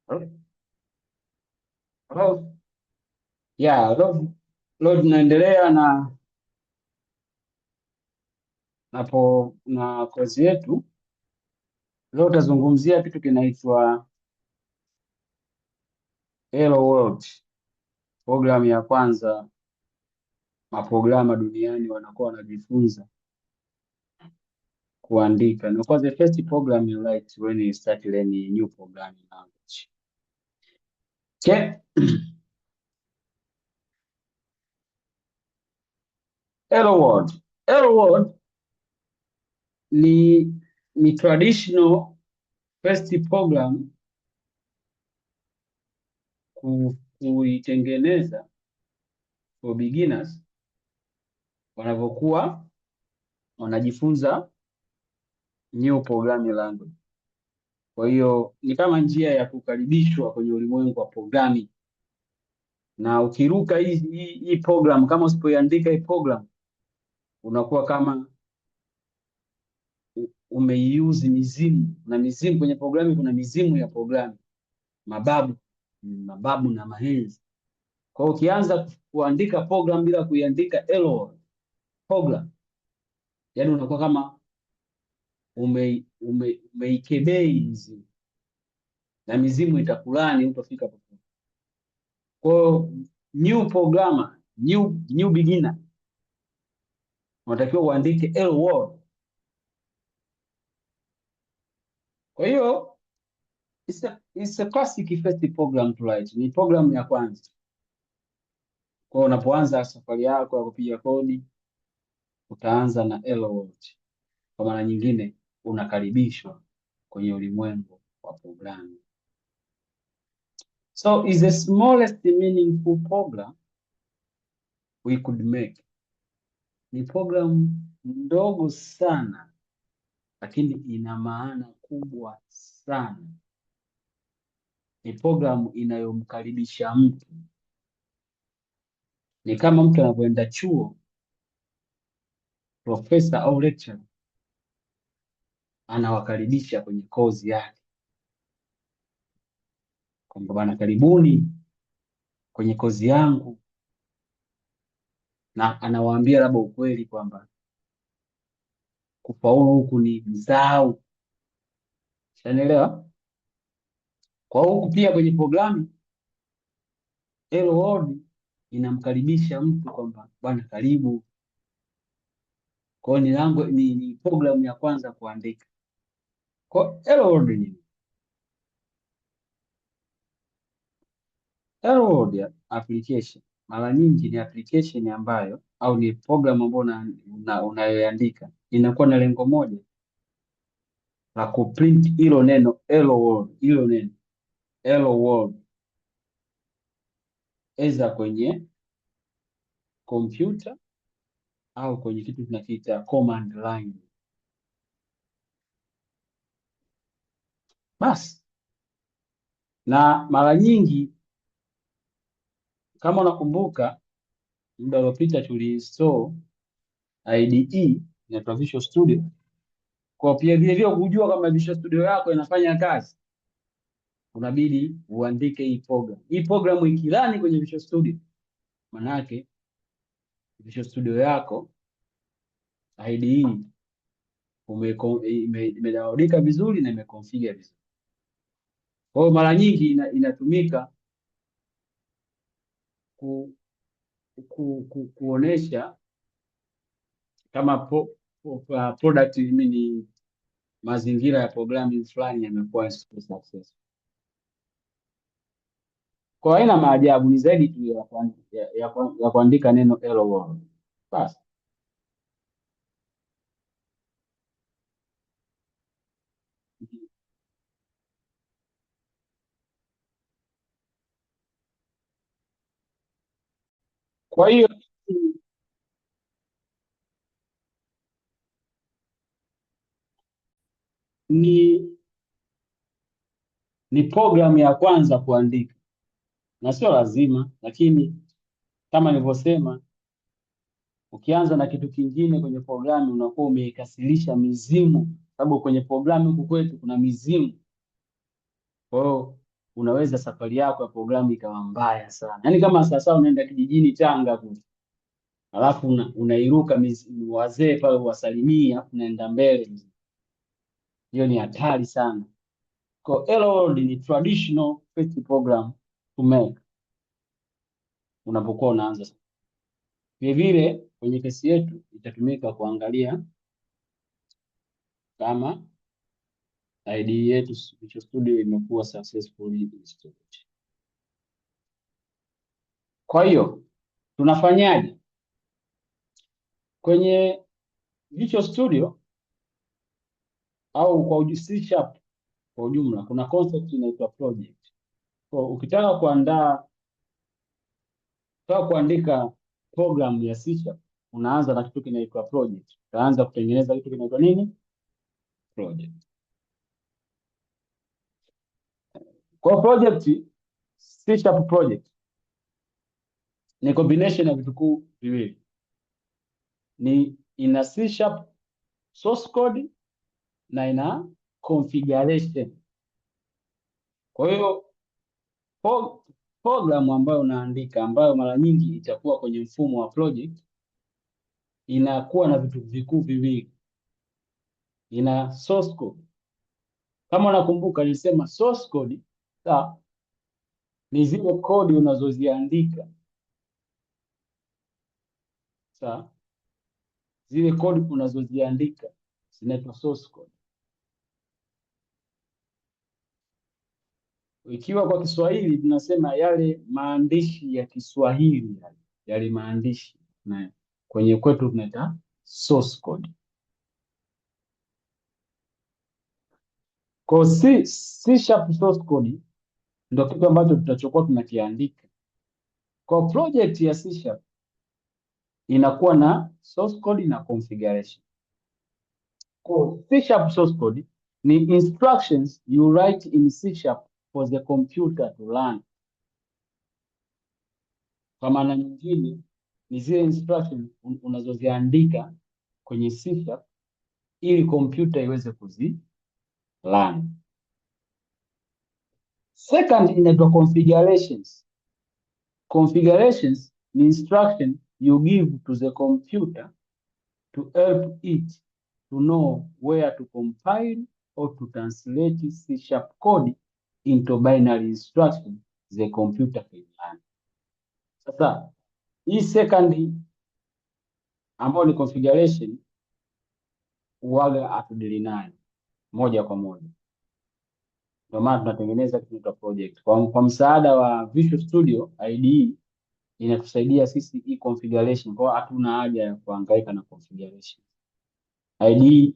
Hello? Hello? Yeah, leo tunaendelea na kozi yetu. Leo tutazungumzia kitu kinaitwa Hello World, programu ya kwanza maprograma duniani wanakuwa wanajifunza kuandika. And of course, the first program you write when you start learning a new programming language. Okay? Hello World. Hello World ni traditional first program kuitengeneza for beginners wanavyokuwa wanajifunza new programming language. Kwa hiyo ni kama njia ya kukaribishwa kwenye ulimwengu wa programming, na ukiruka hii program, kama usipoiandika hii program, unakuwa kama umeiuse mizimu, na mizimu kwenye programming, kuna mizimu ya programming, mababu na mahenzi. Kwa hiyo ukianza kuandika program bila kuiandika hello program, yani unakuwa kama umeikebei mizimu, na mizimu itakulani, utafika popote. Kwa hiyo new programmer, new beginner, unatakiwa uandike hello world. Kwa hiyo it's a classic first program to write, ni program ya kwanza. Kwa hiyo unapoanza safari yako ya kupiga kodi, utaanza na hello world. Kwa maana nyingine, unakaribishwa kwenye ulimwengu wa programming. So is the smallest meaningful program we could make. Ni program ndogo sana, lakini ina maana kubwa sana. Ni programu inayomkaribisha mtu. Ni kama mtu anapoenda chuo, profesa au lecturer anawakaribisha kwenye kozi yake, kwamba bana, karibuni kwenye kozi yangu, na anawaambia labda ukweli kwamba kufaulu huku ni mzao. Unaelewa? Kwa huku pia kwenye programu Hello World inamkaribisha mtu kwamba bwana, karibu. Kwa hiyo ni programu ya kwanza kuandika. Kwa Hello World ni Hello World application mara nyingi ni application ambayo, au ni program ambayo unayoandika inakuwa na lengo moja la kuprint hilo neno Hello World, hilo neno Hello World, eza kwenye kompyuta au kwenye kitu tunakiita command line. Basi, na mara nyingi kama unakumbuka, muda uliopita tuliinstall IDE ya Visual Studio. Kwa pia vile vile kujua kama Visual Studio yako inafanya kazi, unabidi uandike hii program. Hii program ikilani kwenye Visual Studio, manake Visual Studio yako IDE imedownloadika vizuri na imeconfigure vizuri. Kwa hiyo mara nyingi inatumika kuonesha kama product ni mazingira ya programming fulani yamekuwa successful. Kwa haina maajabu, ni zaidi tu ya kuandika neno hello world. Basi. Kwa hiyo ni programu ya kwanza kuandika, na sio lazima, lakini kama nilivyosema, ukianza na kitu kingine kwenye programu unakuwa umeikasilisha mizimu, sababu kwenye programu huku kwetu kuna mizimu. Kwa hiyo unaweza safari yako ya programu ikawa mbaya sana. Yaani kama sasa unaenda kijijini Tanga kule, alafu unairuka wazee pale wasalimia, alafu unaenda mbele, hiyo ni hatari sana. Kwa LOD ni traditional first program to make unapokuwa unaanza. Vile vile kwenye kesi yetu itatumika kuangalia kama IDE yetu Visual Studio imekuwa successfully installed. Kwa hiyo tunafanyaje? Kwenye Visual Studio au kwa C# kwa ujumla kuna concept inaitwa project. Kwa ukitaka kuandika program ya C# unaanza na kitu kinaitwa project. Utaanza kutengeneza kitu kinaitwa nini? Project. Kwa project, C# project ni combination ya vitu kuu viwili. Ni ina C# source code na ina configuration. Kwa hiyo program ambayo unaandika ambayo mara nyingi itakuwa kwenye mfumo wa project inakuwa na vitu vikuu viwili. Ina source code. Kama unakumbuka nilisema source code ni zile kodi unazoziandika. Zile kodi unazoziandika zinaitwa source code. Ikiwa kwa Kiswahili tunasema yale maandishi ya Kiswahili, yale maandishi na kwenye kwetu tunaita source code. Kwa C# source code ndio kitu ambacho tutachokuwa tunakiandika. Kwa project ya C# inakuwa na source code na configuration. Kwa C# source code ni instructions you write in C# for the computer to learn. Kwa maana nyingine ni zile instructions unazoziandika kwenye C# ili kompyuta iweze learn. Second inaitwa configurations. Configurations ni instruction you give to the computer to help it to know where to compile or to translate C# code into binary instruction the computer can learn. Sasa hii second ambayo ni configuration huwaga hatudili nayo moja kwa moja. Ndio maana tunatengeneza kitu cha project. Kwa msaada wa Visual Studio IDE inatusaidia sisi hii configuration. Kwa hatuna haja ya kuhangaika na configuration. IDE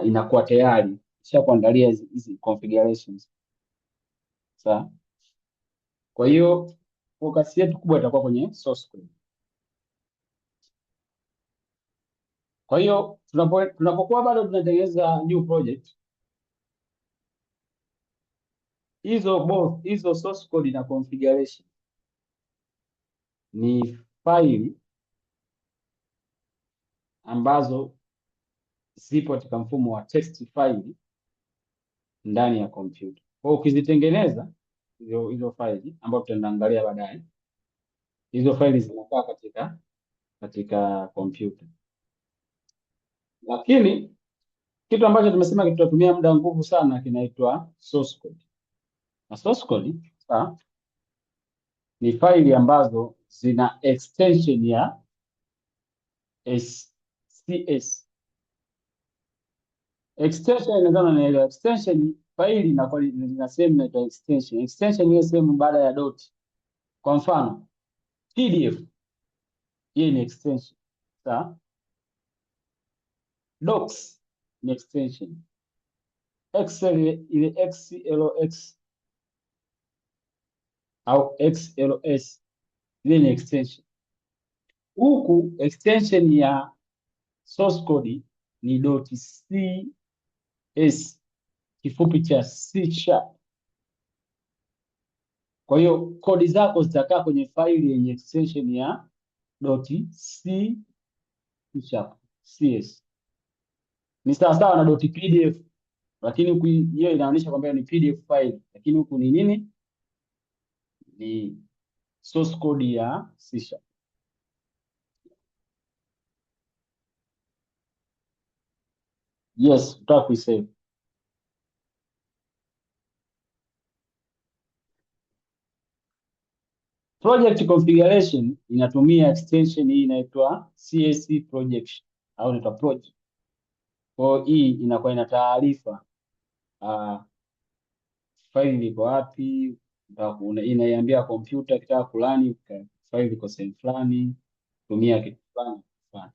inakuwa tayari kisha kuandalia hizi configurations. Sawa? Kwa hiyo focus yetu kubwa itakuwa kwenye source code. Kwa hiyo tunapokuwa bado tunatengeneza new project, hizo source code na configuration ni faili ambazo zipo katika mfumo wa text file ndani ya kompyuta. Kwa hiyo ukizitengeneza hizo faili ambazo tutaangalia baadaye, hizo faili zinakaa katika kompyuta. Lakini kitu ambacho tumesema tutatumia muda nguvu sana kinaitwa source code. Na source code ni faili ambazo zina extension ya SCS. Extension inaendana na ile extension faili inakuwa ina sehemu inaitwa extension. Extension ni sehemu baada ya dot. Kwa mfano PDF hii ni extension. Sawa? Docs ni extension. Excel ile XLOX au XLS ile ni extension. Huku extension ya source code ni .cs, kifupi cha C#. Kwa hiyo kodi zako zitakaa kwenye faili yenye extension ya .cs. Ni sawa na .pdf, lakini hiyo inaonyesha kwamba ni PDF file, lakini huku ni nini? ni source code ya C#. Yes, utaka kuisave. Project configuration inatumia extension hii inaitwa CSC projection au inaitwa project. Kwa hiyo hii inakuwa ina taarifa faili liko wapi, inaiambia kompyuta kitaka fulani, faili liko sehemu fulani, tumia kitu fulani fulani.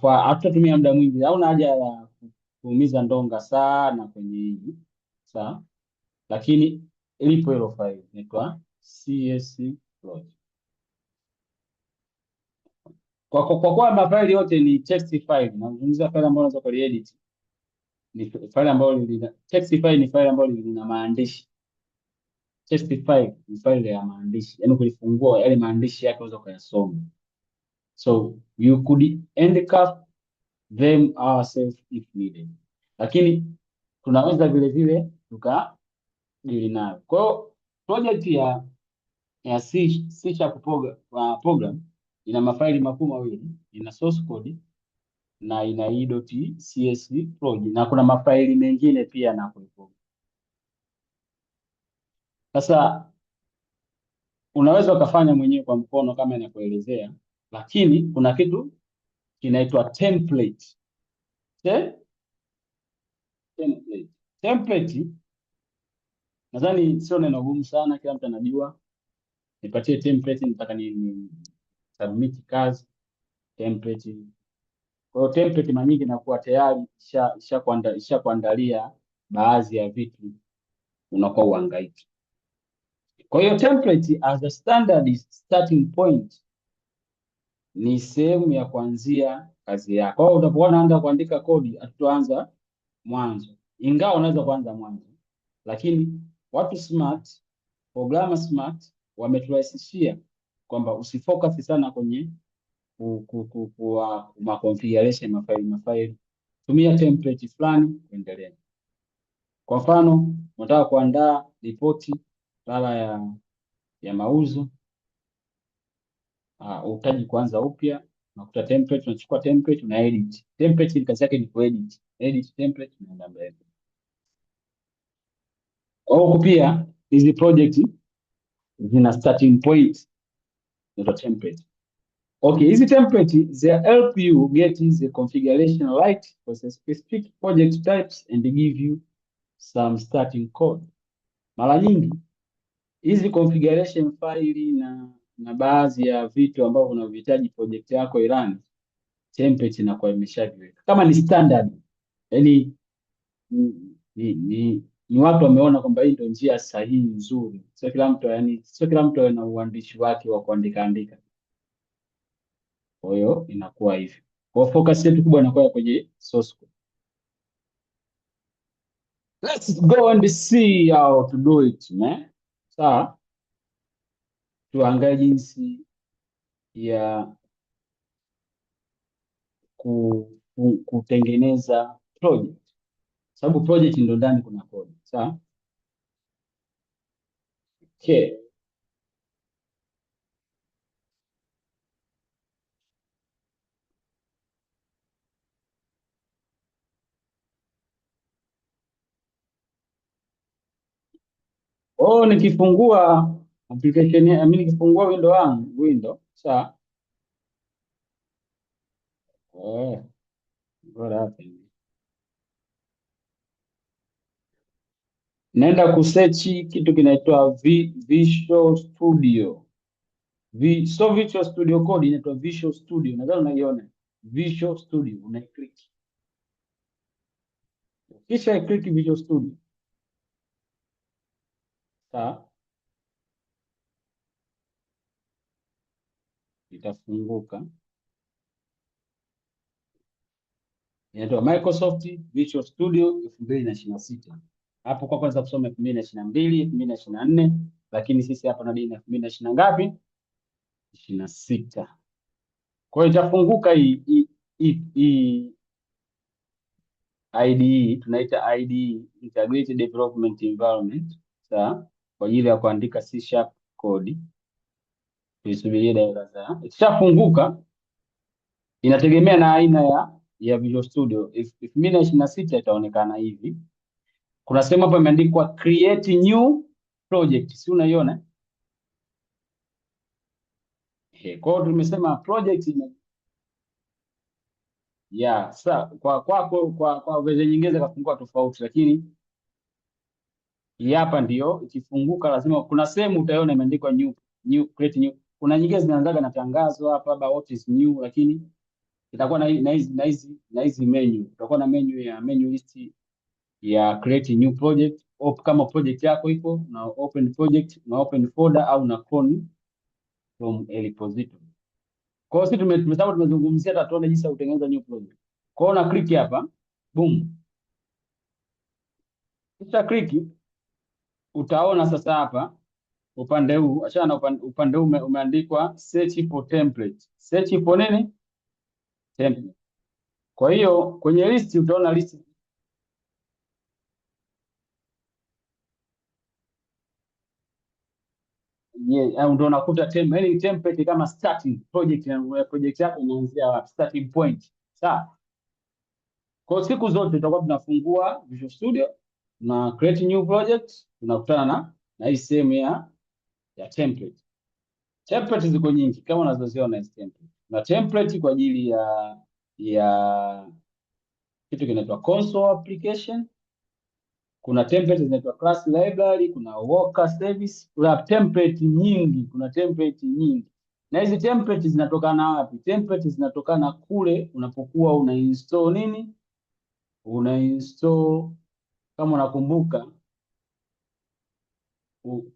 Hatutatumia muda mwingi, hauna haja ya kuumiza ndonga sana kwenye hii sawa, lakini ilipo hilo faili inaitwa CSC project. Kwa kuwa mafaili yote ni text file, nazungumzia faili ambayo unaweza kuliedit, ni faili ambayo lina text file, ni faili ambayo lina maandishi. Text file ni faili ya maandishi, yaani ukifungua yale maandishi yake unaweza kuyasoma. So you could handicap them ourselves if needed, lakini tunaweza vile vile tukadili nayo. Kwa hiyo project ya C# program ina mafaili makuu mawili, ina source code na ina hii.csv project, na kuna mafaili mengine pia na kuipo. Sasa unaweza ukafanya mwenyewe kwa mkono kama inakuelezea, lakini kuna kitu kinaitwa template. Template. Template nadhani sio neno gumu sana, kila mtu anajua. Nipatie template, nataka ni submit kazi template. Kwa hiyo template mara nyingi inakuwa tayari isha kuandalia baadhi ya vitu, unakuwa uhangaiki. Kwa hiyo template as a standard starting point ni sehemu ya kuanzia kazi yako. Kwa hiyo unapokuwa unaanza kuandika kodi, hatuanza mwanzo, ingawa unaweza kuanza mwanzo, lakini watu smart, programmer smart wameturahisishia kwamba usifocus sana kwenye configuration mafaili. Tumia template fulani kuendelea. Kwa mfano, unataka kuandaa ripoti sala ya mauzo, uhitaji kuanza upya, unakuta template, unachukua template una edit. Template kazi yake ni kuedit. Edit template unaenda mbele. Au pia hizi project zina starting point ndio template. Okay, hizi template they help you get the configuration right for the specific project types and give you some starting code. Mara nyingi hizi configuration file na baadhi ya vitu ambavyo unavihitaji project yako irani, template inakuwa imeshaviweka kama ni standard. Yaani ni watu wameona kwamba hii ndio njia sahihi nzuri. Sio kila mtu ana uandishi wake wa kuandika andika. Kwa hiyo inakuwa hivyo. Kwa focus yetu kubwa inakuwa kwenye source code. Let's go and see how to do it, man. Sawa? Tuangalie jinsi ya kutengeneza project. Sababu project ndio ndani kuna code. Sawa? Okay. Nikifungua application nikifungua window, sawa? What happened? Naenda kusearch kitu kinaitwa Visual Studio. So Visual Studio Code inaitwa Visual Studio. Nadhani unaiona. Visual Studio click. Kisha click Visual Studio. Sawa? Itafunguka. Inaitwa Microsoft Visual Studio 2026. Hapo kwa kwanza kusoma 2022, 2024, lakini sisi hapa na dini 2020 ngapi? 26. Kwa hiyo itafunguka hii IDE, tunaita IDE, Integrated Development Environment, sawa, kwa ajili ya kuandika C# code, tuisubirie dakika kadhaa. Ikishafunguka inategemea na aina ya Visual Studio. If 2026 itaonekana hivi. Kuna sehemu hapa imeandikwa create new project. Si unaiona? Kwa hiyo tumesema project sasa kwa version nyingine zikafungua tofauti, lakini hii hapa ndio ikifunguka lazima kuna sehemu utaiona imeandikwa create new. Kuna nyingine zinaanzaga na tangazo hapa about what is new, lakini itakuwa na hizi menu. Utakuwa na menu list ya create new project, kama project yako ipo na open project na open folder au na clone from a repository. Kwa hiyo sisi tumezungumzia hata tuone jinsi ya kutengeneza new project. Kwa hiyo na click hapa, boom. Kisha click, utaona sasa hapa upande huu, achana na upande huu umeandikwa search for template. Search for nini? Template. Kwa hiyo kwenye list utaona list ndio unakuta template kama starting project yako inaanzia wapi? Starting point. Sawa? Kwa siku zote tutakuwa tunafungua Visual Studio na create new project, tunakutana na hii sehemu ya template. Template ziko nyingi kama unazoziona hizi template. Na template kwa ajili ya kitu kinaitwa console application. Kuna template zinaitwa class library, kuna worker service, kuna template nyingi. Na hizi template zinatokana wapi? Template zinatokana kule unapokuwa una install nini? Una install, kama unakumbuka,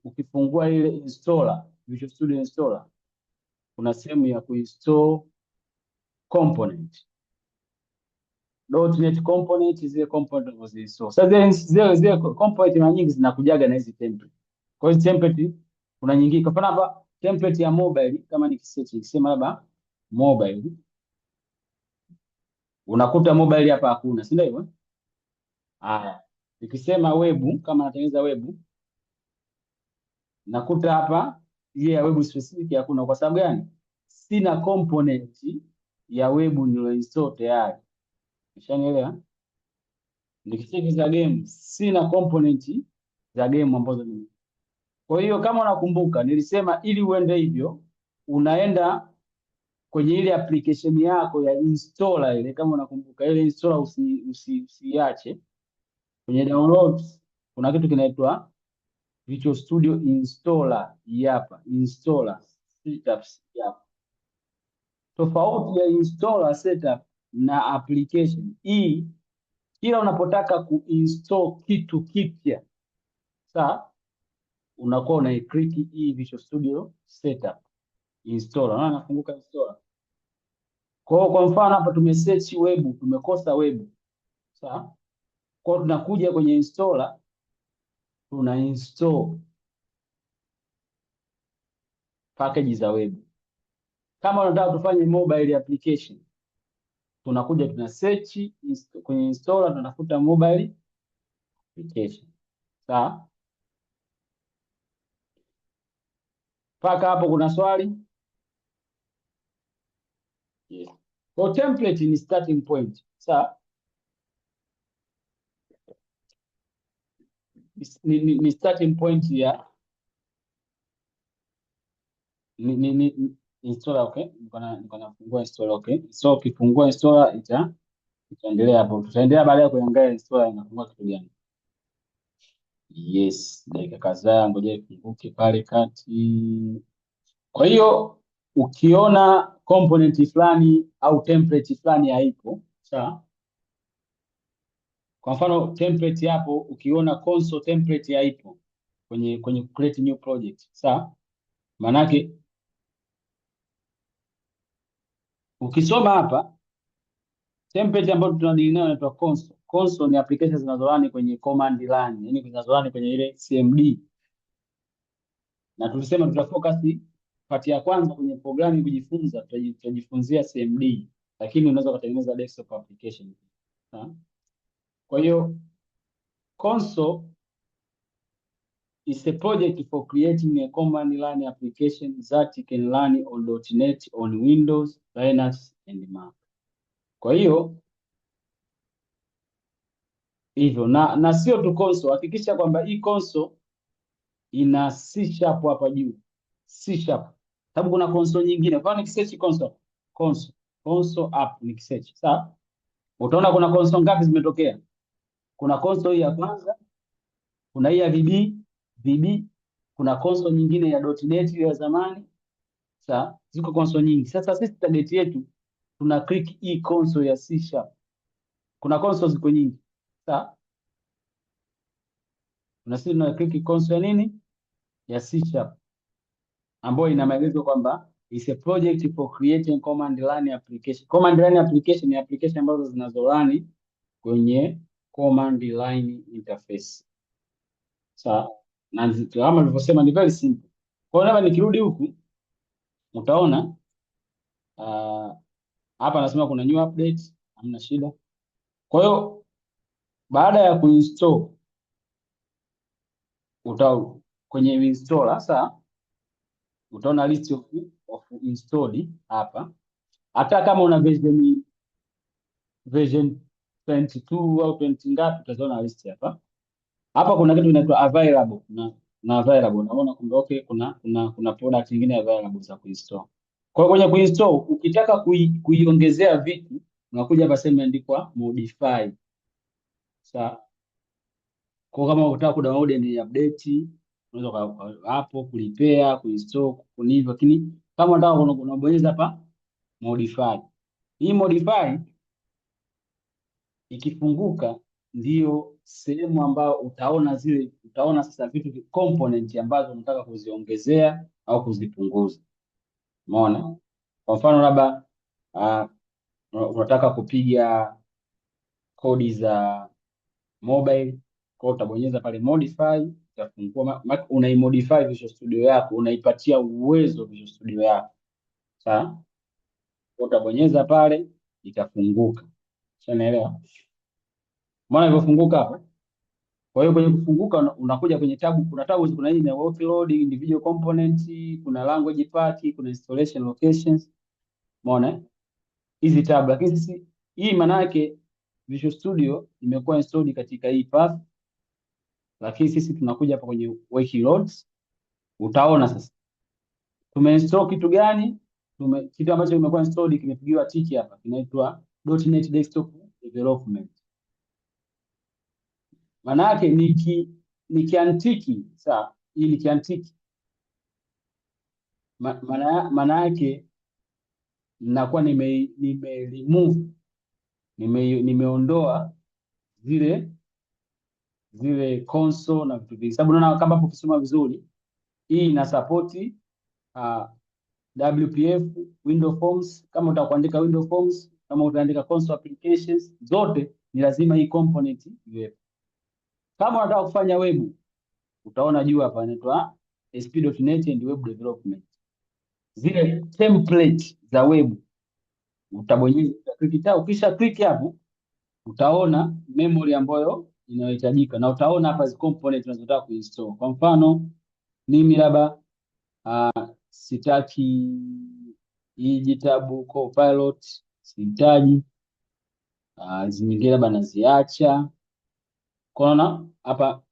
ukifungua ile installer, Visual Studio installer, kuna sehemu ya kuinstall component. .NET component, zile component unazoinstall. Sasa zile component mara nyingi zinakujaga na hizi template. Kwa hiyo template kuna nyingi. Kwa mfano hapa template ya mobile, kama nikisema labda mobile, unakuta mobile hapa hakuna, si ndio hivyo? Haya. Nikisema web, kama natengeneza web, nakuta hapa ile ya web specific hakuna. Kwa sababu gani? Sina component ya web niliyoinstall tayari. Ushanielewa? Nikicheki za game, sina component za game ambazo ni. Kwa hiyo kama unakumbuka nilisema ili uende hivyo unaenda kwenye ile application yako ya installer ile, kama unakumbuka ile installer usiache. Kwenye downloads kuna kitu kinaitwa Visual Studio installer hapa, installer setups hapa. Tofauti ya installer setup na application hii, kila unapotaka kuinstall kitu kipya, sawa, unakuwa una click hii Visual Studio setup installer. Unaona nafunguka installer. Kwa mfano hapa tumesearch web, tumekosa web. Sawa? Kwa tunakuja kwenye installer, tuna install package za web. Kama unataka tufanye mobile application, tunakuja tuna search kwenye installer, tunafuta mobile application. Sawa? Paka hapo kuna swali? Yes. Kwa template ni starting point. Sawa? Ni starting point ya installer. Okay, niko nafungua installer. Okay, so ukifungua installer itaendelea hapo. Tutaendelea baadaye kuangalia installer inafungua kitu gani. Yes, dakika kadhaa, ngoja ifunguke pale kati. Kwa hiyo ukiona component fulani au template fulani haipo, sawa? Kwa mfano template hapo, ukiona console template haipo kwenye create new project, sawa? Manake ukisoma hapa template ambayo tunadili nayo inaitwa console. Console ni applications zinazorani kwenye command line, yani zinazorani kwenye ile CMD. Na tulisema tutafocus part ya kwanza kwenye programming kujifunza, tutajifunzia CMD, lakini unaweza kutengeneza desktop application. Kwa hiyo console is a project for creating a command line application that can run on .NET on Windows, Linux and Mac. Kwa hiyo hivyo na sio tu console, hakikisha kwamba hii console ina C# hapa juu. C#. Sababu kuna console nyingine. Kwa nikisearch console app nikisearch. Sawa? Utaona kuna console ngapi zimetokea? Kuna console hii ya kwanza, kuna hii ya VB, kuna console nyingine ya .NET ya zamani. Sawa? Ziko console nyingi. Sasa sisi target yetu tuna click hii console ya C#. Kuna console ziko nyingi. Sawa? Na sisi tuna click console ya nini? Ya C# ambayo ina maelezo kwamba is a project for creating command line application. Command line application ni application ambazo zinazorani kwenye command line interface. Sawa? Na kama nilivyosema ni very simple. Kwa hiyo labda nikirudi huku utaona hapa nasema kuna new update, hamna shida. Kwa hiyo baada ya kuinstall kwenye installer sasa utaona list of installed hapa. Hata kama una version 22 au 20 ngapi utaziona list hapa. Hapa kuna kitu kinaitwa available na available. Unaona kumbe okay kuna product nyingine available za kuinstall. Kwa hiyo kwenye kuinstall ukitaka kuiongezea vitu unakuja hapa sehemu imeandikwa modify. Sawa? Kwa kama unataka kudownload ni update unaweza hapo kulipea, kuinstall, kunivyo, lakini kama unataka unabonyeza hapa modify. Hii modify ikifunguka ndio sehemu ambayo utaona sasa vitu component ambazo unataka kuziongezea au kuzipunguza. Umeona? Kwa mfano labda unataka kupiga kodi za mobile, kwa utabonyeza pale modify, itafungua. Unaimodify Visual Studio yako, unaipatia uwezo Visual Studio yako. Sawa? Utabonyeza pale itafunguka. Unaelewa? Maana ilivyofunguka hapa. Kwa hiyo kwenye kufunguka unakuja kwenye tabu, kuna tabu, kuna hii ni workload, individual component, kuna language path, kuna installation locations. Umeona? Hizi tabu, lakini sisi hii maana yake Visual Studio imekuwa installed katika hii path. Lakini sisi tunakuja hapa kwenye workloads. Utaona sasa tumeinstall kitu gani? Kitu ambacho kimekuwa installed kimepigiwa tiki hapa, kinaitwa .NET Desktop Development. Maana yake nikiantiki sawa, hii nikiantiki maana yake ninakuwa nimeondoa zile console na vitu vingi. Sababu unaona kama hapo ukisoma vizuri hii ina support WPF, Windows Forms. Kama utakuandika Windows Forms, kama utaandika console applications, zote ni lazima hii component iwepo. Kama unataka kufanya web, utaona juu hapa inaitwa ASP.NET and Web Development. Zile template za web utabonyeza click, ukisha click hapo utaona memory ambayo inayohitajika na utaona hapa zi component unazotaka kuinstall. Kwa mfano mimi labda sitaki hii GitHub Copilot, sihitaji zingine labda naziacha. Kwaona hapa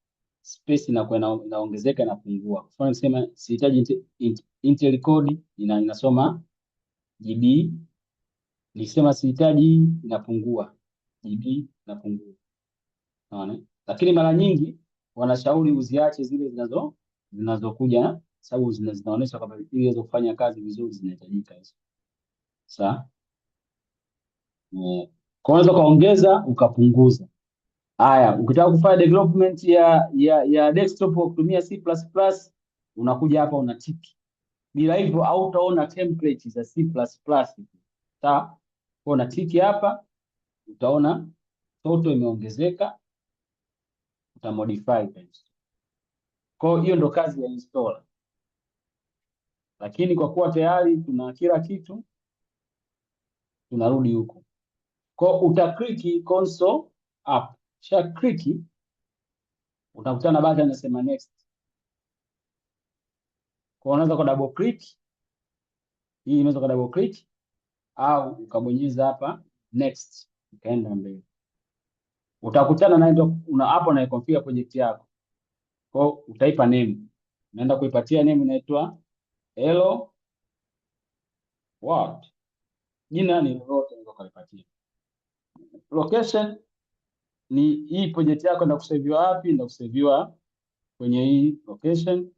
space inakuwa inaongezeka na kupungua. Kwa mfano nisema sihitaji Intel code inasoma GB. Nikisema sihitaji inapungua GB, inapungua. Unaona? Lakini mara nyingi wanashauri uziache zile zinazokuja sababu zinaonyesha kwamba ili iweze kufanya kazi vizuri zinahitajika hizo. Sawa? Kwa unaweza kaongeza ukapunguza. Haya, ukitaka kufanya development ya desktop kwa kutumia C++, unakuja hapa unatiki. Bila hivyo hautaona template za C++. Sawa? Kwa unatiki hapa utaona total imeongezeka, utamodify page. Kwa hiyo ndo kazi ya installer. Lakini kwa kuwa tayari tuna kila kitu tunarudi huko. Kwa utaklik console app. Kisha click utakutana button inasema next. Kwa unaweza kwa double click, hii unaweza kwa double click au ukabonyeza hapa next, ukaenda mbele. Utakutana na ndio una hapo na configure project yako. Kwa utaipa name. Unaenda kuipatia name inaitwa hello world. Jina ni lolote unaweza kuipatia. Location ni hii project yako ndio kusaviwa wapi? Ndio kusaviwa kwenye hii location.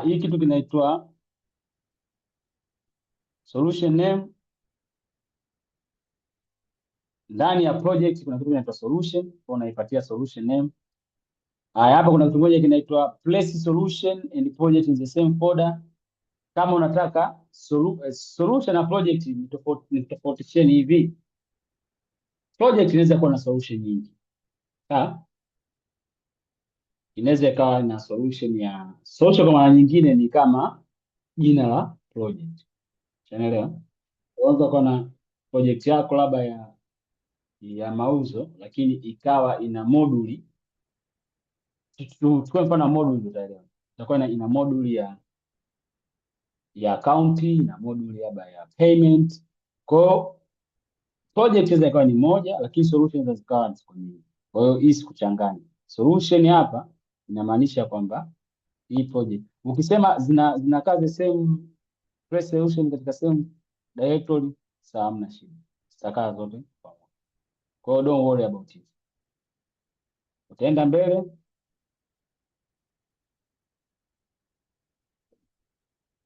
Hii kitu kinaitwa solution name. Ndani ya project kuna kitu kinaitwa solution, kwa unaipatia solution name. Hapa kuna kitu kimoja kinaitwa place solution and project in the same folder. Kama unataka solution na project ni tofautisheni hivi. Project inaweza kuwa na solution nyingi. Inaweza ikawa na solution ya social, kwa maana nyingine ni kama jina la project. Unaelewa? Unaweza kuwa na project yako labda ya mauzo, lakini ikawa ina moduli. Tuchukue mfano moduli, utaelewa. Itakuwa ina moduli ya accounting na moduli ya payment. Kwa project inaweza ikawa ni moja, lakini solution inaweza zikawa ziko nyingi. Kwa hiyo hii sikuchanganya. Solution hapa inamaanisha kwamba hii project ukisema zinakaa the same place solution katika same directory, sawa, hamna shida, zitakaa zote pamoja. Kwa hiyo don't worry about it. Utaenda mbele,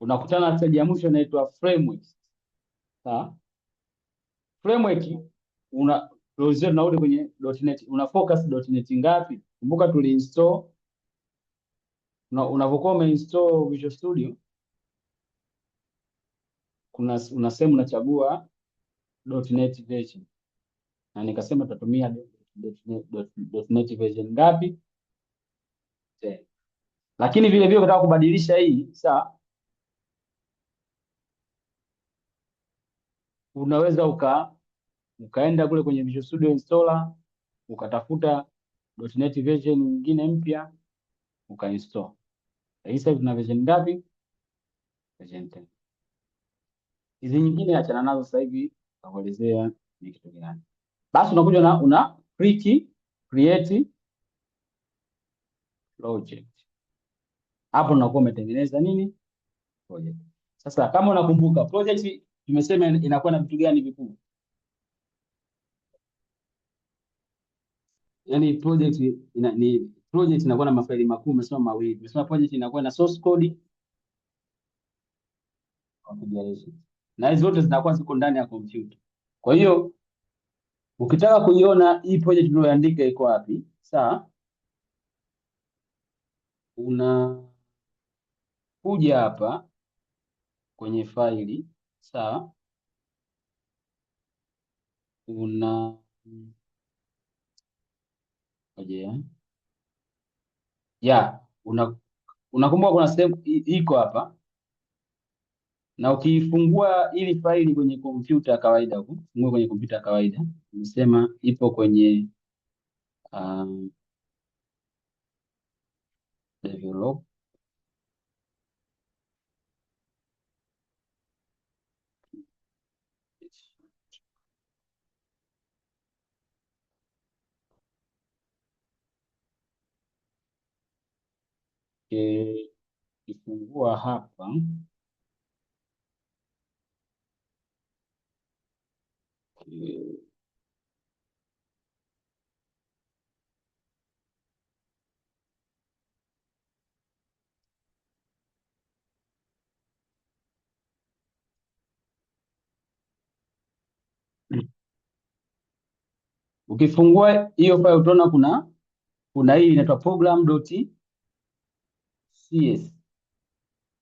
unakutana na stage ya mwisho inaitwa framework. Sawa, framework una close na ule kwenye .net, una focus .net ngapi? Kumbuka tuliinstall, unapokuwa umeinstall Visual Studio una sehemu unachagua .net version, na nikasema tutatumia .net version ngapi? 10. Lakini vile vile ukitaka kubadilisha hii, sawa, unaweza ukaenda kule kwenye Visual Studio installer ukatafuta .net version nyingine mpya ukainstall. Sasa tuna version ngapi? Version 10. Hizi nyingine achana nazo sasa hivi, nakuelezea ni kitu gani. Basi unakuja una click create project. Hapo unakuwa umetengeneza nini? Project. Sasa kama unakumbuka project tumesema inakuwa na vitu gani vikubwa? Yaani project inakuwa na mafaili makuu, umesema mawili. Umesema project inakuwa na source code configuration. Na hizo zote zinakuwa ziko ndani ya computer. Kwa hiyo ukitaka kuiona hii project uliyoandika iko wapi? Sawa? Kuja hapa kwenye faili, sawa? Unakumbuka kuna sehemu iko hapa, na ukiifungua ili faili kwenye kompyuta ya kawaida huko, fungua kwenye kompyuta ya kawaida, nimesema ipo kwenye develop. Ukifungua hapa ukifungua hiyo file utaona kuna hii inaitwa program.cs.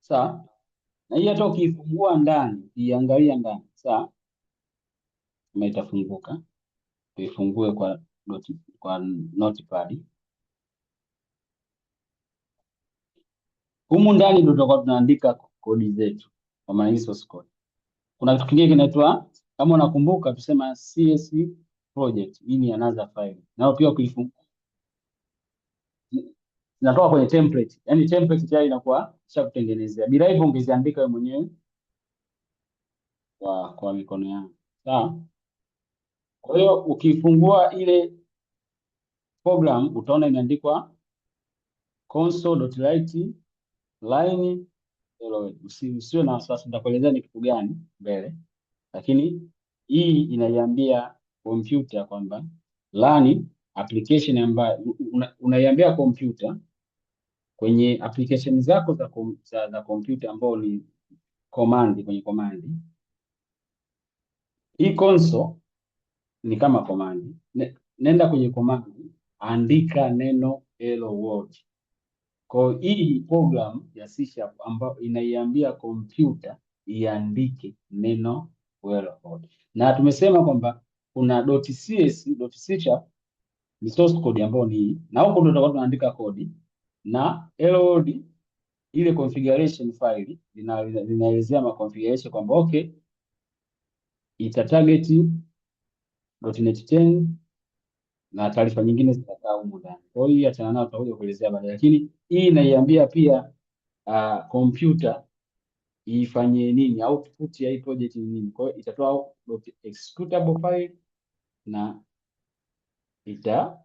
Sawa? Na hii hata ukifungua ndani, iangalia ndani, sawa? Kama itafunguka, tuifungue kwa notepad. Humu ndani ndio tutakuwa tunaandika kodi zetu, kwa maana hizo source code. Kuna kitu kingine kinaitwa, kama unakumbuka tusema CS project, hii ni another file. Nao pia ukifungua zinatoka kwenye template. Yaani template tayari inakuwa ishakutengenezea. Bila hivyo ungeziandika wewe mwenyewe kwa mikono yako. Sawa? Kwa hiyo ukifungua ile program utaona imeandikwa console.write line hello. Usiwe na wasiwasi, nitakuelezea ni kitu gani mbele, lakini hii inaiambia kompyuta kwamba run application ambayo unaiambia kompyuta kwenye application zako za kompyuta ambao ni command, kwenye command hii console ni kama command. Nenda kwenye command, andika neno hello world. Kwa hii program ya C# ambayo inaiambia kompyuta iandike neno hello world. Na tumesema kwamba kuna .cs, .c# ni source code ambayo ni, na huko ndio tutakuwa tunaandika kodi, na hello world ile configuration file linaelezea ma configuration kwamba okay, ita target .NET 10 na taarifa nyingine zitakaa huko ndani. Kwa hiyo achana nayo, tutakuja kuelezea baadaye, lakini hii inaiambia pia kompyuta ifanye nini, output ya hii project ni nini. Kwa hiyo itatoa executable file na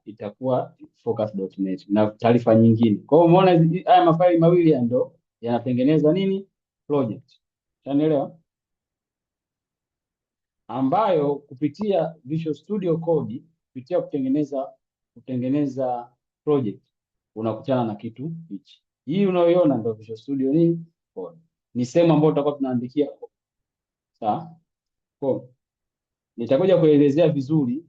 itakuwa focus.net na taarifa nyingine. Kwa hiyo umeona haya mafaili mawili ndio yanatengeneza nini, project. Unaelewa? Ambayo kupitia Visual Studio Code, kupitia kutengeneza project unakutana na kitu hichi. Hii unayoiona ndio Visual Studio ni Code. Ni sehemu ambayo tutakuwa tunaandikia code. Sawa? Kwa nitakuja kuelezea vizuri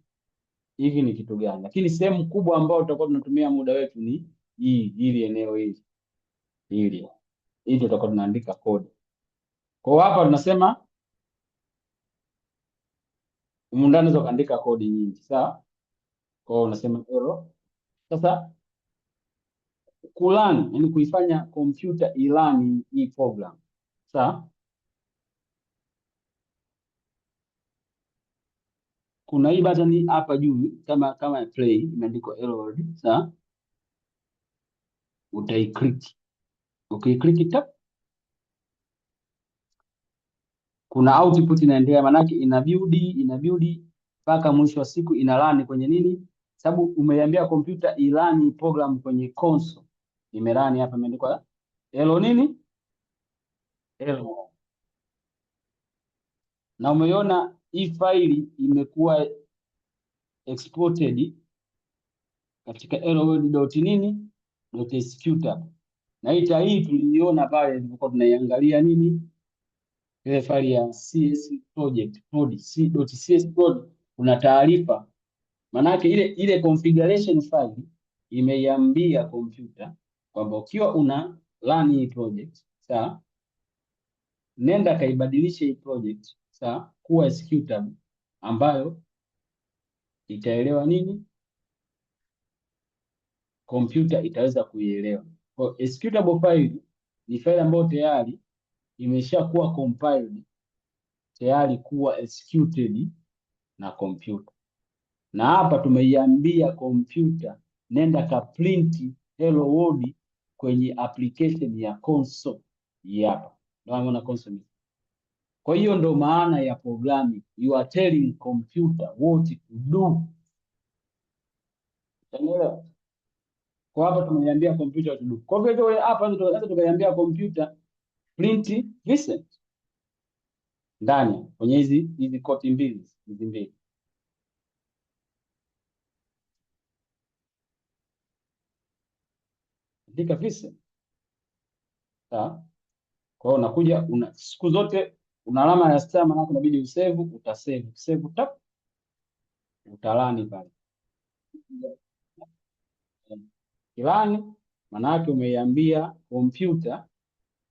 hivi ni kitu gani. Lakini sehemu kubwa ambayo tutakuwa tunatumia muda wetu ni hili eneo hili. Hili tutakuwa tunaandika code. Kwa hapa tunasema ndani unaweza kuandika kodi nyingi, sawa? Kwa hiyo unasema hello. Sasa kulani, yani kuifanya kompyuta ilani hii program. Sawa? Kuna hii button hapa juu kama play imeandikwa hello world, sawa? Utaiclick. Ukiclick tap, kuna output inaendelea, manake ina build mpaka mwisho wa siku ina run kwenye nini? Sababu umeiambia kompyuta ilani program kwenye console. Imerani hapa imeandikwa hello nini? Hello. Na umeona hii faili imekuwa exported katika hello world nini .executable, na hii tuliiona pale tulipokuwa tunaiangalia nini ile faili ya CS project code c.cs code. Kuna taarifa, manake ile configuration file imeiambia kompyuta kwamba ukiwa una run hii project, sawa, nenda kaibadilishe hii project, sawa, kuwa executable ambayo itaelewa nini, kompyuta itaweza kuielewa. Kwa executable file ni file ambayo tayari imeshakuwa compiled, tayari kuwa executed na kompyuta. Na hapa tumeiambia kompyuta nenda ka print hello world kwenye application ya console hapa. Ndio maana console. Kwa hiyo ndo maana ya programming. You are telling computer what to do. Unaelewa? Kwa hapa tumeiambia computer to do. Kwa hivyo hapa ndio tunaweza tukaiambia computer print Vincent ndani kwenye hizi koti mbili hizi. Andika Vincent. Sawa? Kwa hiyo unakuja siku zote una alama ya star, maana inabidi usave, utasave. Save tap. Utalani pale. Kilani maana yake umeiambia kompyuta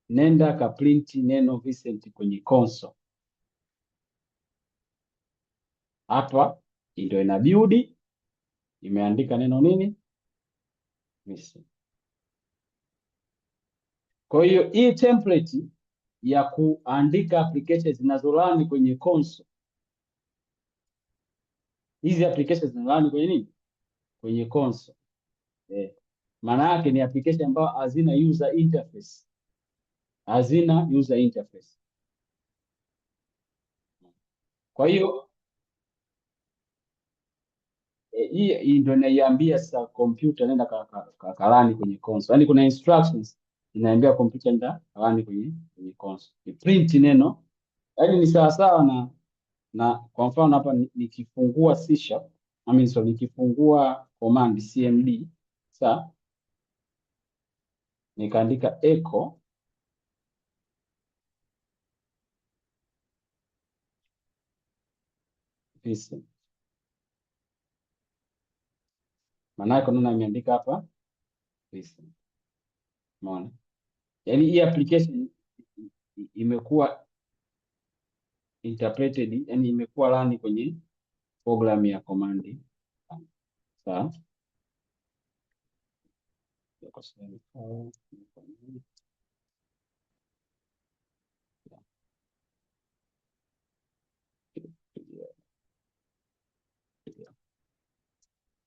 nenda ka print neno Vincent kwenye console. Hapa ndio ina build imeandika neno nini? Vincent. Kwa hiyo hii template ya kuandika applications zinazorun kwenye console, hizi applications zinarun kwenye nini? Kwenye console. Maana yake ni application ambayo hazina user interface, hazina user interface. Kwa hiyo hii ndio inaiambia sasa computer nenda kalani kwenye console. Yaani kuna instructions inaambia computer nenda kalani kwenye console. Ni print neno. Yaani ni sawa sawa na kwa mfano hapa nikifungua C sharp, so nikifungua command cmd, sawa? Nikaandika echo listen. Maana yake unaona imeandika hapa listen. Umeona? Yaani hii application imekuwa interpreted, yani imekuwa run kwenye program ya command. Sawa?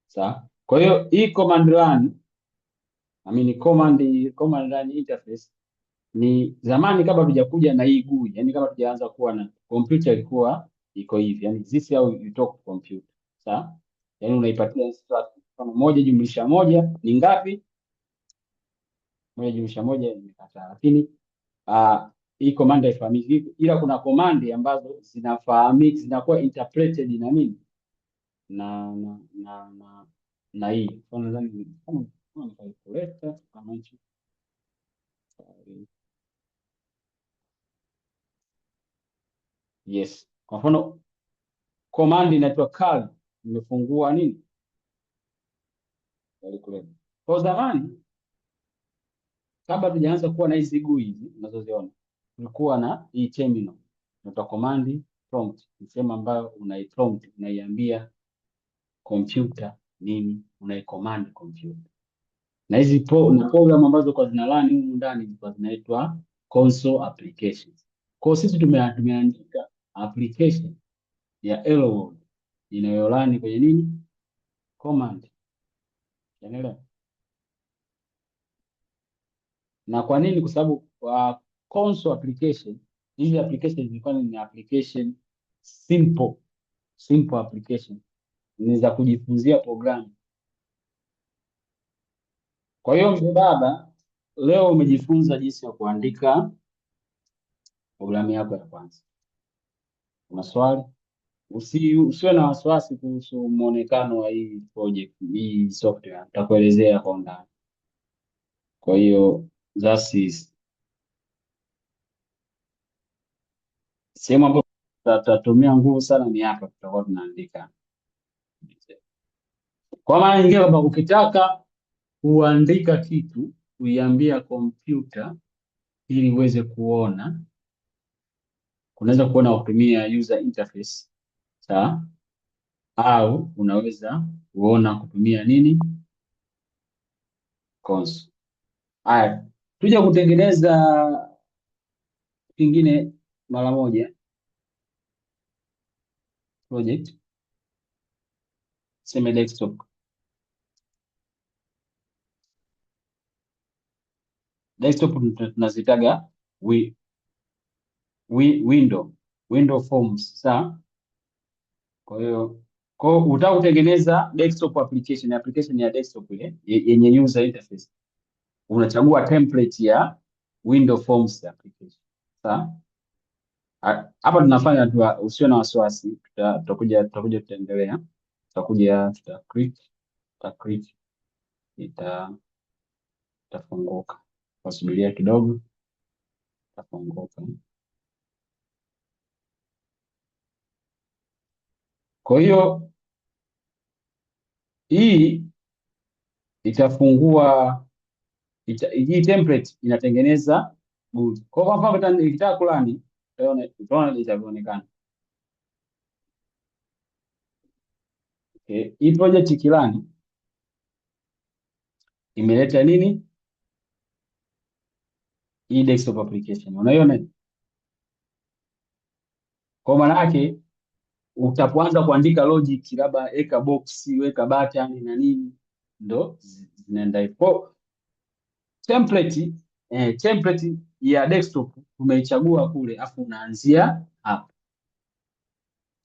Sawa? Kwa hiyo hii command line, command line interface ni zamani kabla tujakuja na hii GUI, yani kama tujaanza kuwa na computer ilikuwa iko hivi, yani this how you talk to computer. Sawa? Yani unaipatia instruction kama 1+1 ni ngapi? 1+1 nimekataa. Lakini hii command haifahamiki, ila kuna command ambazo zinafahamika, zinakuwa interpreted na nini na hii. Kwa nadhani kama calculator kama hicho. Yes. Kwa mfano command inaitwa cal, imefungua nini? Calculator. Kwa zamani kabla tujaanza kuwa na hizi GUI hizi unazoziona, tulikuwa na hii terminal inaitwa command prompt, ni sehemu ambayo unaiprompt, unaiambia computer nini, unaicommand computer. Na hizi program ambazo kwa zina run humu ndani kwa zinaitwa console applications. Kwa sisi tumeandika application ya hello world inayorani kwenye nini? Command. Unaelewa? Na kwa nini? Kwa sababu console application, hizi application zilikuwa ni application simple application, ni za kujifunzia programu. Kwa hiyo mzee baba, leo umejifunza jinsi ya kuandika programu yako ya kwanza. Una swali? Usiwe na wasiwasi kuhusu muonekano wa hii project, hii software. Nitakuelezea kwa undani. Kwa hiyo sehemu ambayo tutatumia nguvu sana ni hapa, tutakuwa tunaandika. Kwa maana nyingine kwamba ukitaka kuandika kitu, kuiambia kompyuta ili uweze kuona, unaweza kuona kutumia user interface, sawa? Au unaweza kuona kutumia nini? Console. Haya, tuja kutengeneza kingine mara moja project, sema desktop. Desktop tunazitaga window forms, sawa? Kwa hiyo utaka kutengeneza desktop application ya desktop ile yenye user interface, unachagua template ya window forms application, sawa? Hapa tunafanya tu, usio na wasiwasi, tutakuja tutaendelea, tuta click itafunguka. Wasubiria kidogo, itafunguka. Kwa hiyo hii itafungua hii template inatengeneza GUI. Kwa mfano nikitaka kulani, utaona itavyoonekana. Okay. Hii project ikilani imeleta nini? Hii desktop application. Unaiona? Kwa maana yake utapoanza kuandika logic, labda weka box, weka button na nini, ndo zinaenda hivyo. Template ya desktop umeichagua kule, afu unaanzia hapa.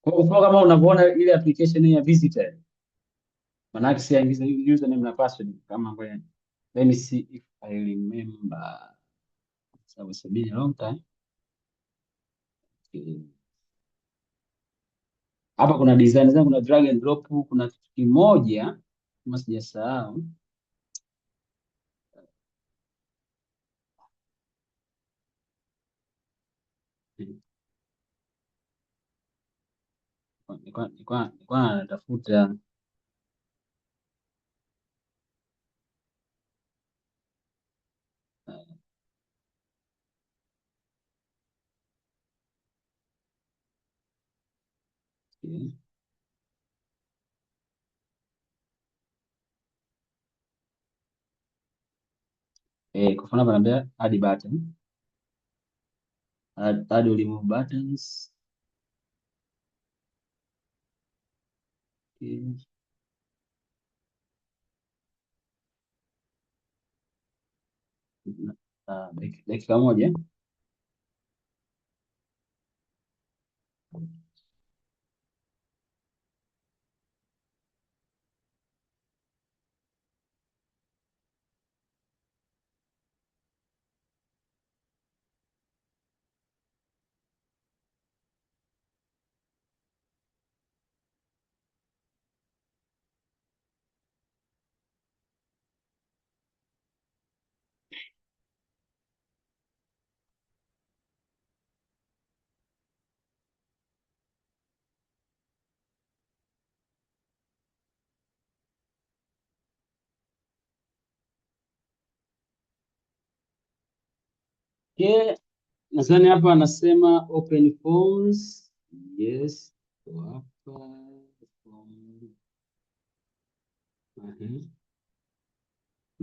Kwa mfano kama unavyoona ile application ya visitor, maana yake siingiza username na password kama ngoja. Let me see if I remember. So it's been a long time. Okay. Hapa kuna design zangu, kuna drag and drop, kuna kitu kimoja kama sijasahau. Nilikuwa natafuta okay. Kwa mfano hapa naambia add button, add remove buttons. Okay. Dakika moja. Okay. Nadhani hapa anasema open forms. Yes. Kwa hapa form.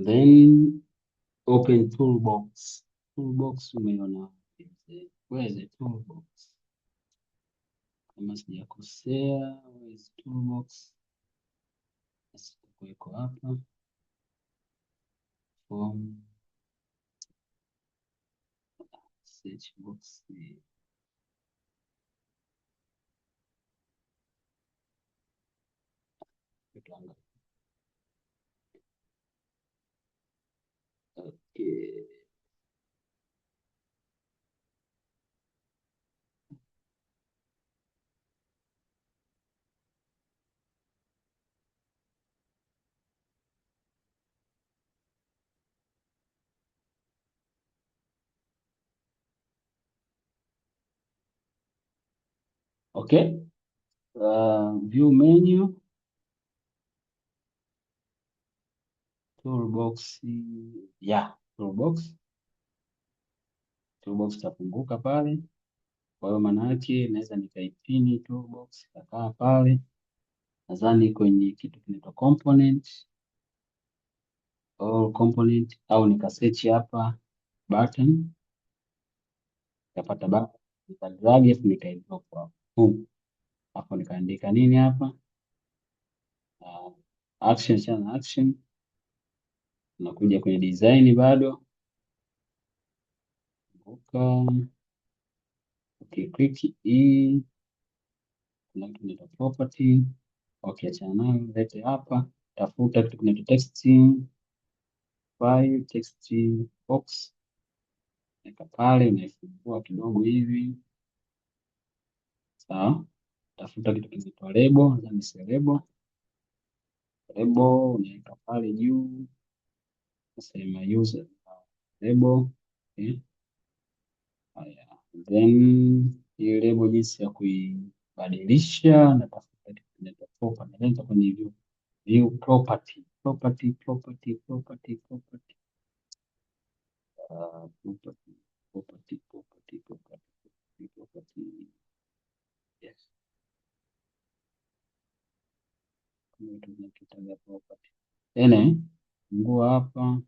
Then open toolbox. Toolbox umeiona? Where is the toolbox? Kama sijakosea, where is toolbox? Iko hapa. Form. Search box. Okay. Okay. View menu, toolbox. Yeah, toolbox. Toolbox itafunguka pale. Kwa hiyo maana yake naweza nikaipini toolbox ikakaa pale. Nadhani kwenye kitu kinaitwa component, au nikasearch hapa button, nikapata button, nikadrag afu nikaidrop hapo. Hapo nikaandika nini hapa? Action chana action. Nakuja kwenye design bado. Okay, click hii. Kuna kitu kinaitwa property. Okay, achana nayo, lete hapa. Tafuta kitu kinaitwa text file, text box. Eka pale, unaifungua kidogo hivi. Sawa. Tafuta kitu kinaitwa label, nadhani si label. Label unaweka pale juu. Nasema user label. Okay. Haya. Then hii label jinsi ya kuibadilisha, natafuta kitu kinaitwa property. Nenda kwenye view property. Property. Property. Yes. Tunakitaga property. Tena fungua hapa.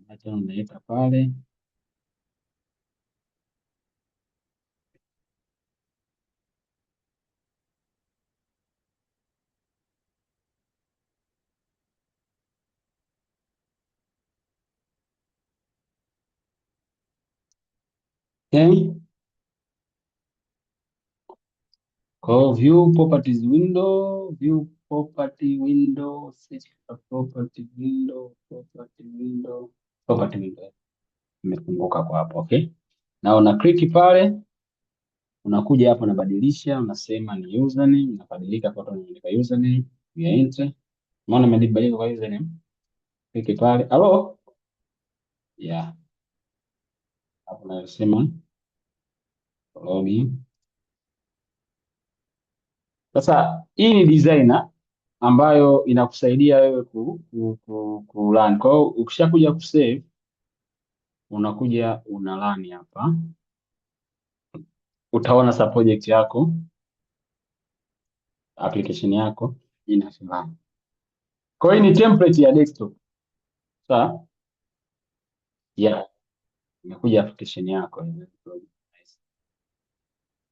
Acha unaweka pale. Okay. Kwa view properties window, view property window, search for property window, property window, property window. Imefunguka kwa hapo, okay? Na una click pale, unakuja hapo unabadilisha, unasema ni username, inabadilika kwa sababu unaandika username, ya enter. Umeona imebadilika kwa username? Click pale. Hello? Yeah. Hapo unasema login. Sasa hii ni designer ambayo inakusaidia wewe ku run. Kwa hiyo ukishakuja kusave unakuja una run hapa, utaona sa project yako, application yako ina run. Kwa hiyo ni template ya desktop. Sawa? Yeah, imekuja application yako.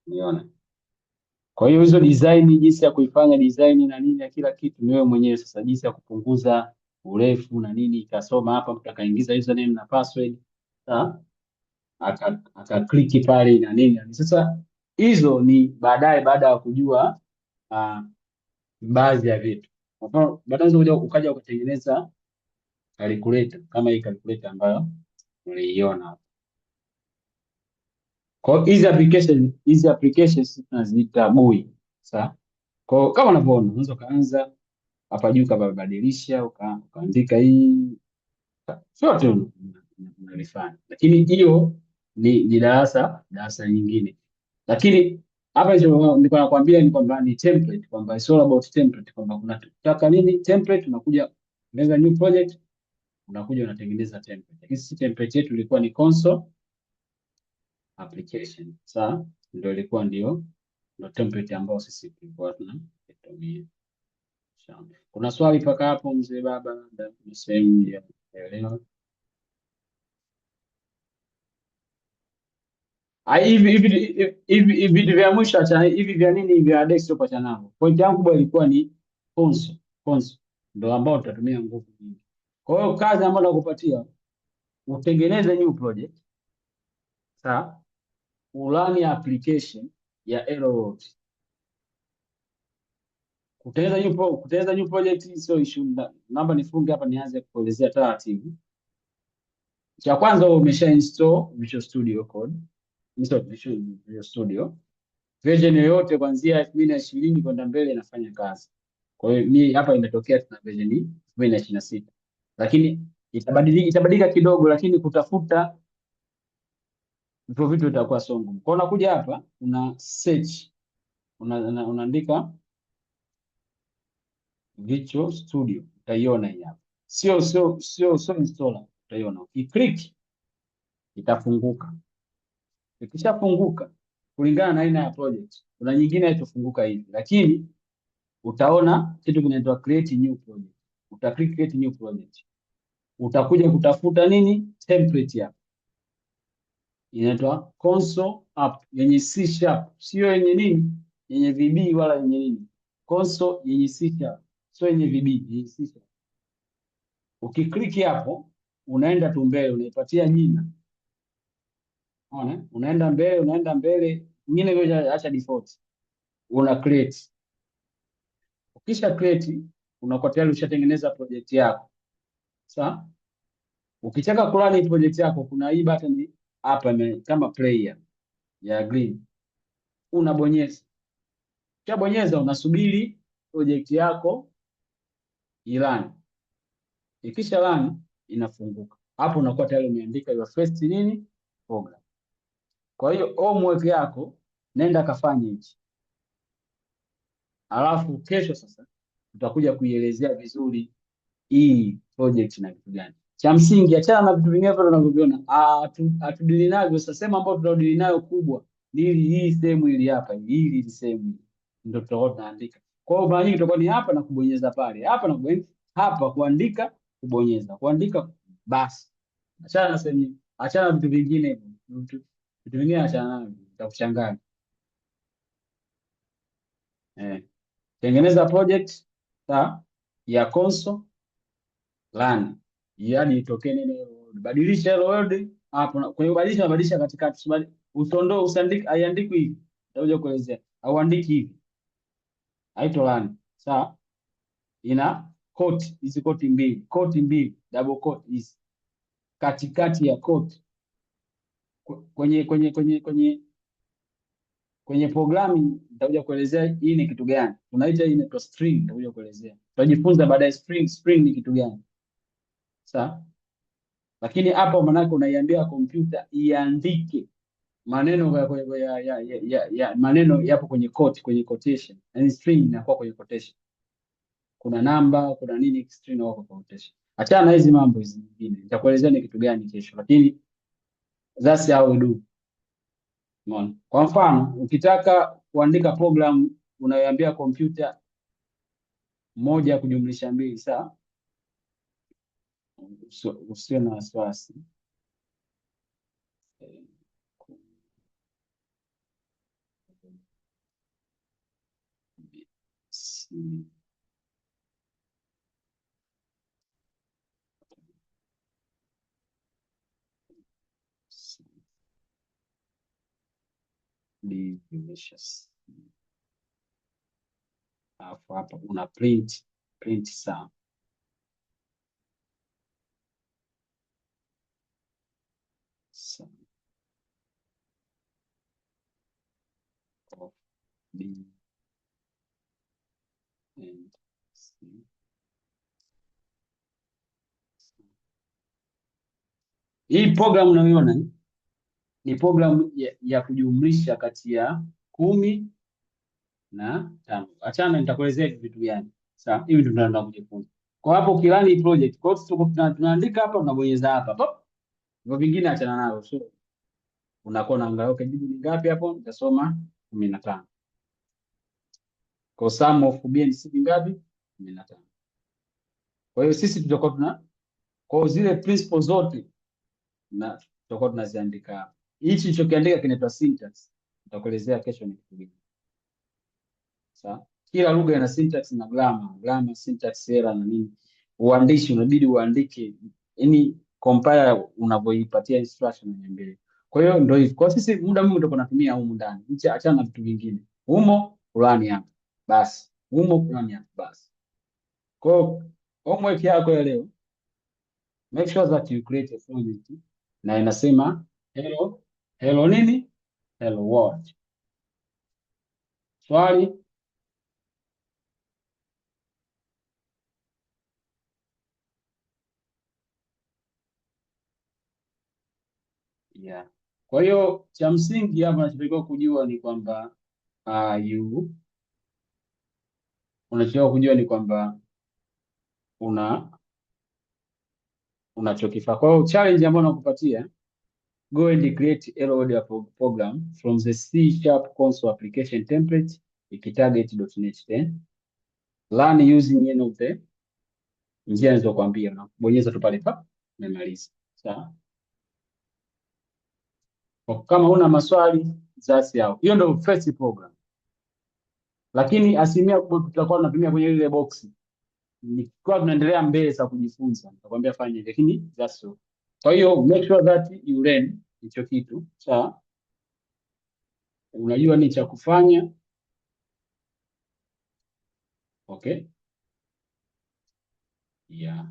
Unaona? Kwa hiyo hizo design, jinsi ya kuifanya design na nini ya kila kitu ni wewe mwenyewe. Sasa jinsi ya kupunguza urefu na nini, ikasoma hapa, mtu akaingiza username na password, sawa, aka pale na nini. Sasa hizo ni baadaye, baada ya kujua baadhi ya vitu. Kwa mfano baadaye ukaja ukatengeneza calculator kama hii calculator ambayo uliiona hapa. Kwa hiyo hizi applications tunaziita GUI. Sawa? Kwa hiyo kama unavyoona unaweza kaanza hapa juu ukabadilisha ukaandika hii sote unalifanya, lakini hiyo ni darasa nyingine. Lakini hapa hicho nilikuwa nakwambia ni kwamba ni template, kwamba it's all about template, kwamba unataka nini template, unakuja unaweza new project, unakuja unatengeneza template. Lakini sisi template yetu ilikuwa ni console application. Sawa, ndio template ambayo sisi tulikuwa tunatumia. Kuna swali mpaka hapo mzee baba? Labda kuna sehemu ya kuelewa hivi vitu vya mwisho, acha hivi vya nini vya desktop, acha nao. Point yangu kubwa ilikuwa ni console ndio ambao tutatumia nguvu nyingi. Kwa hiyo kazi ambayo nakupatia utengeneze new project, sawa, ulani application ya Helloworld. Kutengeneza new project sio issue. Naomba nifunge hapa nianze kuelezea taratibu. Cha kwanza umesha install Visual Studio Code, install Visual Studio version yoyote kuanzia 2020 kwenda mbele inafanya kazi. Kwa hiyo mimi hapa imetokea tuna version 2026. Lakini itabadilika kidogo, lakini kutafuta vitu vitakuwa sio ngumu. Kwa unakuja hapa una search, unaandika Visual Studio, utaiona hii hapa. Sio installer, utaiona. Ukiklik itafunguka. Ikishafunguka kulingana na aina ya project, kuna nyingine haitofunguka hivi, lakini utaona kitu kinaitwa create new project. Utaklik create new project, utakuja kutafuta nini template hapa, inaitwa console app yenye C sharp, sio yenye nini yenye VB wala yenye nini, console yenye C sharp, sio yenye VB, yenye C sharp. Ukiklik hapo unaenda tu mbele, unaipatia jina. Unaona, unaenda mbele, nyingine ngoja acha default, una create. Ukisha create unakuwa tayari ushatengeneza project yako. Sawa? Ukitaka kurun project yako kuna hii button hapa kama player ya green. Unabonyeza. Ukishabonyeza unasubiri project yako irun. Ikisha run inafunguka. Hapo unakuwa tayari umeandika your first nini program. Kwa hiyo homework yako nenda kafanye hichi. Alafu kesho sasa tutakuja kuielezea vizuri hii project na kitu gani. Cha msingi achana na vitu vingine vyote unavyoviona. Hatudili navyo sasa, sema ambao tunadili nayo kubwa ni hii sehemu ili hapa, hili sehemu ndio tutakuwa tunaandika. Kwa hiyo mara nyingi tutakuwa ni hapa na kubonyeza pale. Hapa na kubonyeza, hapa kuandika, kubonyeza. Kuandika basi. Achana na sehemu, achana na vitu vingine. Vitu vingine achana navyo, itakuchanganya. Tengeneza project sawa ya console run, yaani itokee neno badilisha hello world hapo. Kwa hiyo badilisha katikati, Usondo usandiki haiandikwi hivi. Nitakuja kuelezea. Hauandiki hivi. Haito run. Sawa? Ina quote, hizi quote mbili, double quote hizi. Katikati ya quote kwenye programming nitakuja kuelezea hii ni kitu gani. Tunaita hii inaitwa string, nitakuja kuelezea. Tutajifunza baadaye string ni kitu gani. Sawa? Lakini hapa maanake unaiambia kompyuta iandike maneno maneno yapo kwenye quote, kwenye quotation. Yaani string inakuwa kwenye quotation. Kuna namba, kuna nini, string wako kwa quotation. Achana na hizi mambo hizi nyingine. Nitakuelezea ni kitu gani kesho. Lakini that's how we do. Umeona? Kwa mfano, ukitaka kuandika program unayoambia kompyuta 1+2, sawa? Usiwe na wasiwasi. Alafu hapa una print sawa. Of B and C. Hii program unayoiona ni program ya kujumlisha kati ya 10 na 5. Achana, nitakuelezea vitu gani. Sawa, hivi ndio tunaenda kujifunza. Kwa hapo ukirani project, kwa hiyo tunaandika hapa, tunabonyeza hapa pop. Hivyo vingine achana nao. So unakuwa unaangalia okay, jibu ni ngapi hapo? Nitasoma 15. Kwa sum of B and C ni ngapi? 15. Kwa hiyo sisi tutakuwa kwa zile principles zote na tutakuwa tunaziandika hapa. Hichi nilichokiandika kinaitwa syntax. Nitakuelezea kesho ni kitu gani. Sawa? Kila lugha ina syntax na grammar, syntax error na nini. Uandishi unabidi uandike, yani compiler unavyoipatia instruction mbele. Kwa hiyo ndio hivyo. Kwa sisi muda mwingi tutakuwa tunatumia humu ndani. Achana na vitu vingine. Humo fulani hapa. Basi. Humo fulani hapa. Basi. Kwa hiyo homework yako ya leo, make sure that you create a project na inasema hello nini? Hello world. Swali? Yeah. Kwa hiyo cha msingi hapa unachotakiwa kujua ni kwamba unachotakiwa kujua ni kwamba unachokifaa. Kwa hiyo challenge ambayo nakupatia, go and create LOD program from the C# console application template ikitarget.net 10. Learn using any of the njia nilizokuambia, na bonyeza tu pale pa umemaliza. Sawa? Kama una maswali zasi yao. Hiyo ndio first program. Lakini asilimia kubwa tutakuwa tunatumia kwenye ile box. Nikiwa tunaendelea mbele za kujifunza, nitakwambia fanya hivi, lakini that's all. Kwa hiyo make sure that you learn hicho kitu. Sawa? Unajua ni cha kufanya. Okay? Yeah.